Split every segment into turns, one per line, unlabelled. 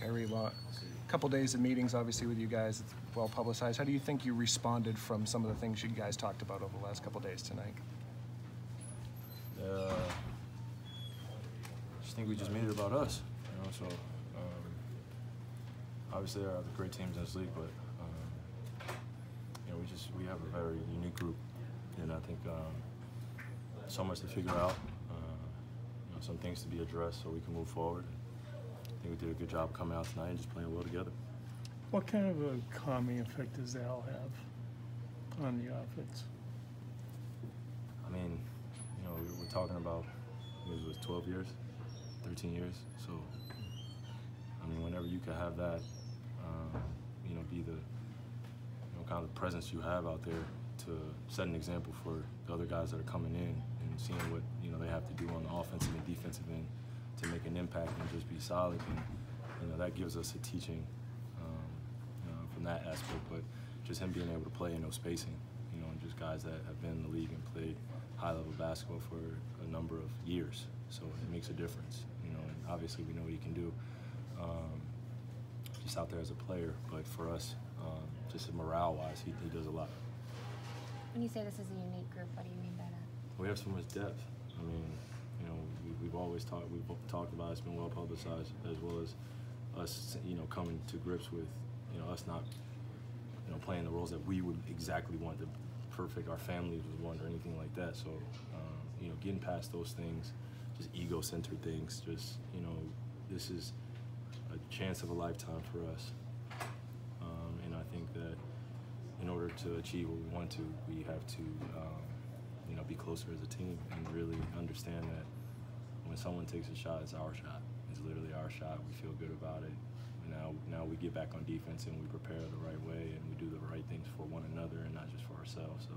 KYRIE, a couple days of meetings, obviously, with you guys. It's well publicized. How do you think you responded from some of the things you guys talked about over the last couple days tonight?
I just think we just made it about us, you know. So obviously there are great teams in this league, but you know, we have a very unique group, and I think so much to figure out. You know, some things to be addressed so we can move forward. I think we did a good job coming out tonight and just playing well together.
What kind of a calming effect does Al have on the offense?
I mean, you know, we're talking about, it was 12 years, 13 years. So, I mean, whenever you can have that, you know, be the, you know, kind of presence you have out there to set an example for the other guys that are coming in and seeing what, you know, they have to do on the offensive and defensive end to make an impact and just be solid. And, you know, that gives us a teaching from that aspect. But just him being able to play in no spacing, you know, and just guys that have been in the league and played high-level basketball for a number of years. So it makes a difference, you know, and obviously we know what he can do just out there as a player. But for us, just morale-wise, he does a lot.
When you say this is a unique group, what do you mean by that?
We have so much depth. I mean, you know, we've talked about it. It's been well publicized, as well as us, you know, coming to grips with, you know, us not, you know, playing the roles that we would exactly want to perfect our families would want or anything like that. So, you know, getting past those things, just ego-centered things, just, you know, this is a chance of a lifetime for us. And I think that in order to achieve what we want to, we have to, you know, be closer as a team and really understand that when someone takes a shot, it's our shot. It's literally our shot. We feel good about it. Now we get back on defense and we prepare the right way and we do the right things for one another and not just for ourselves. So,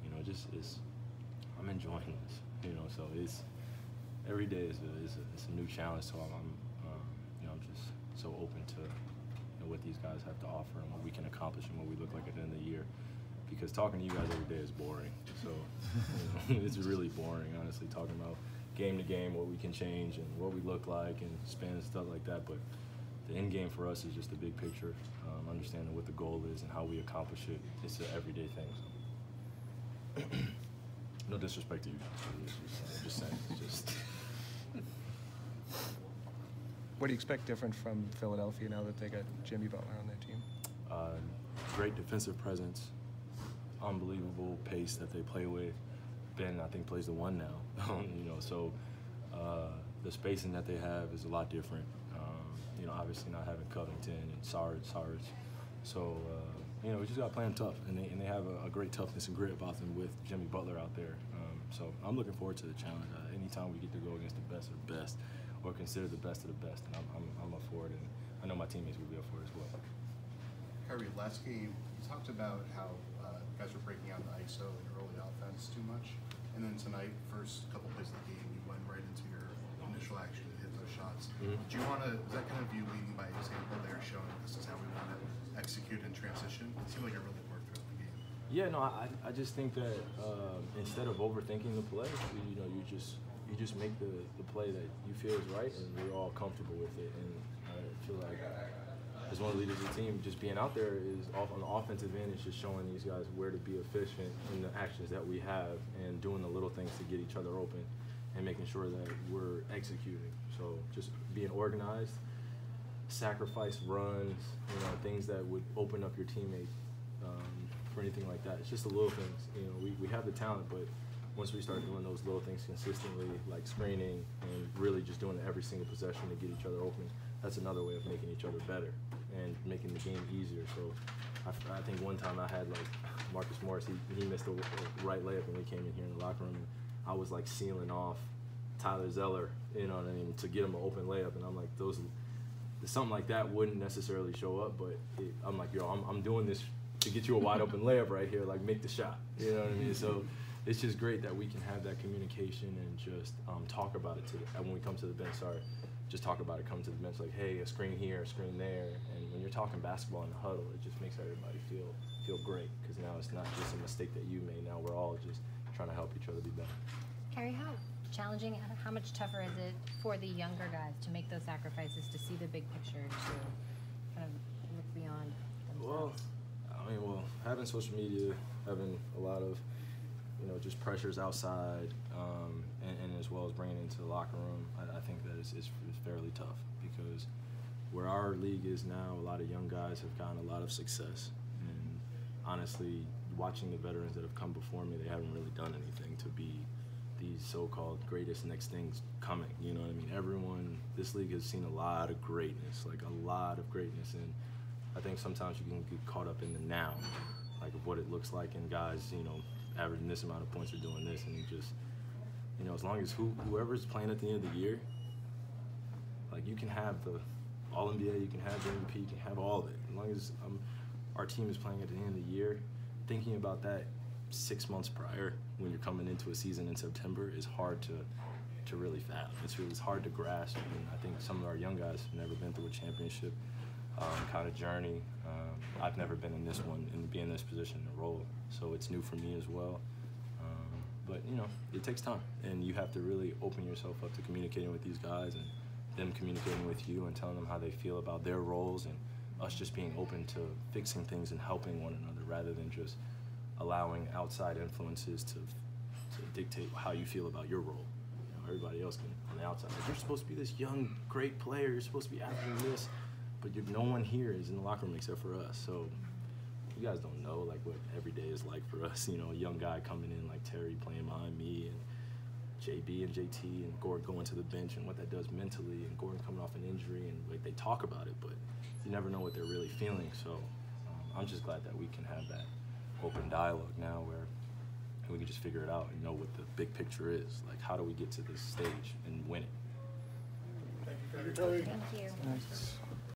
you know, I'm enjoying this. You know, so every day is a new challenge. So you know, I'm just so open to, you know, what these guys have to offer and what we can accomplish and what we look like at the end of the year. Because talking to you guys every day is boring. So you know, it's really boring, honestly, talking about game to game, what we can change and what we look like and spin and stuff like that. But the end game for us is just the big picture, understanding what the goal is and how we accomplish it. It's an everyday thing. So. No disrespect to you. I'm just saying. It's just.
What do you expect different from Philadelphia now that they got Jimmy Butler on their team?
Great defensive presence, unbelievable pace that they play with. Ben, I think, plays the one now. You know, so the spacing that they have is a lot different. You know, obviously not having Covington and Sarge. So you know, we just got to play them tough, and they have a great toughness and grit about them with Jimmy Butler out there. So I'm looking forward to the challenge. Anytime we get to go against the best of the best, or consider the best of the best, and I'm up for it, and I know my teammates will be up for it as well.
KYRIE, last game, you talked about how guys were breaking out the ISO and early offense too much, and then tonight, first couple plays of the game, you went right into your initial action and hit those shots.
Mm-hmm.
Do you want to, is that kind of you leading by example there, showing this is how we want to execute and transition? It seemed like it really worked throughout the game.
Yeah, no, I just think that instead of overthinking the play, you know, you just make the play that you feel is right, and we're all comfortable with it. And I feel like as one of the leaders of the team, just being out there is on the offensive end, it's just showing these guys where to be efficient in the actions that we have and doing the little things to get each other open and making sure that we're executing. So just being organized, sacrifice runs, you know, things that would open up your teammate for anything like that. It's just the little things. You know, we have the talent, but once we start doing those little things consistently, like screening and really just doing it every single possession to get each other open, that's another way of making each other better and making the game easier. So I think one time I had, like, Marcus Morris, he missed a right layup when we came in here in the locker room. I was like sealing off Tyler Zeller, you know what I mean, to get him an open layup, and I'm like, something like that wouldn't necessarily show up, but I'm like, yo, I'm doing this to get you a wide open layup right here, like, make the shot, you know what I mean? So it's just great that we can have that communication and just talk about it when we come to the bench. Just talk about it, come to the bench, like, hey, a screen here, a screen there. And when you're talking basketball in the huddle, it just makes everybody feel great, because now it's not just a mistake that you made. Now we're all just trying to help each other be better.
KYRIE, how challenging? How much tougher is it for the younger guys to make those sacrifices, to see the big picture, to kind of look beyond themselves?
Well, having social media, having a lot of, just pressures outside, and as well as bringing it into the locker room, I think that is fairly tough, because where our league is now, a lot of young guys have gotten a lot of success. And honestly, watching the veterans that have come before me, they haven't really done anything to be these so-called greatest next things coming, you know what I mean? This league has seen a lot of greatness, like a lot of greatness, and I think sometimes you can get caught up in the now, like of what it looks like, and guys, averaging this amount of points or doing this, and you just, as long as whoever's playing at the end of the year, like you can have the All-NBA, you can have the MVP, you can have all of it. As long as our team is playing at the end of the year, thinking about that 6 months prior when you're coming into a season in September is hard to really fathom. It's hard to grasp, and I think some of our young guys have never been through a championship kind of journey. I've never been in this one and be in this position and role, so it's new for me as well. But it takes time, and you have to really open yourself up to communicating with these guys, and them communicating with you and telling them how they feel about their roles, and us just being open to fixing things and helping one another, rather than just allowing outside influences to dictate how you feel about your role. Everybody else can, on the outside, like, you're supposed to be this young, great player, you're supposed to be averaging this, but no one here is in the locker room except for us. So you guys don't know like what every day is like for us. A young guy coming in like Terry playing behind me, and JB and JT and Gordon going to the bench, and what that does mentally, and Gordon coming off an injury, and like they talk about it, but you never know what they're really feeling. So I'm just glad that we can have that open dialogue now, where we can just figure it out and know what the big picture is. Like, how do we get to this stage and win it?
Thank you.
Thank you.
Thanks.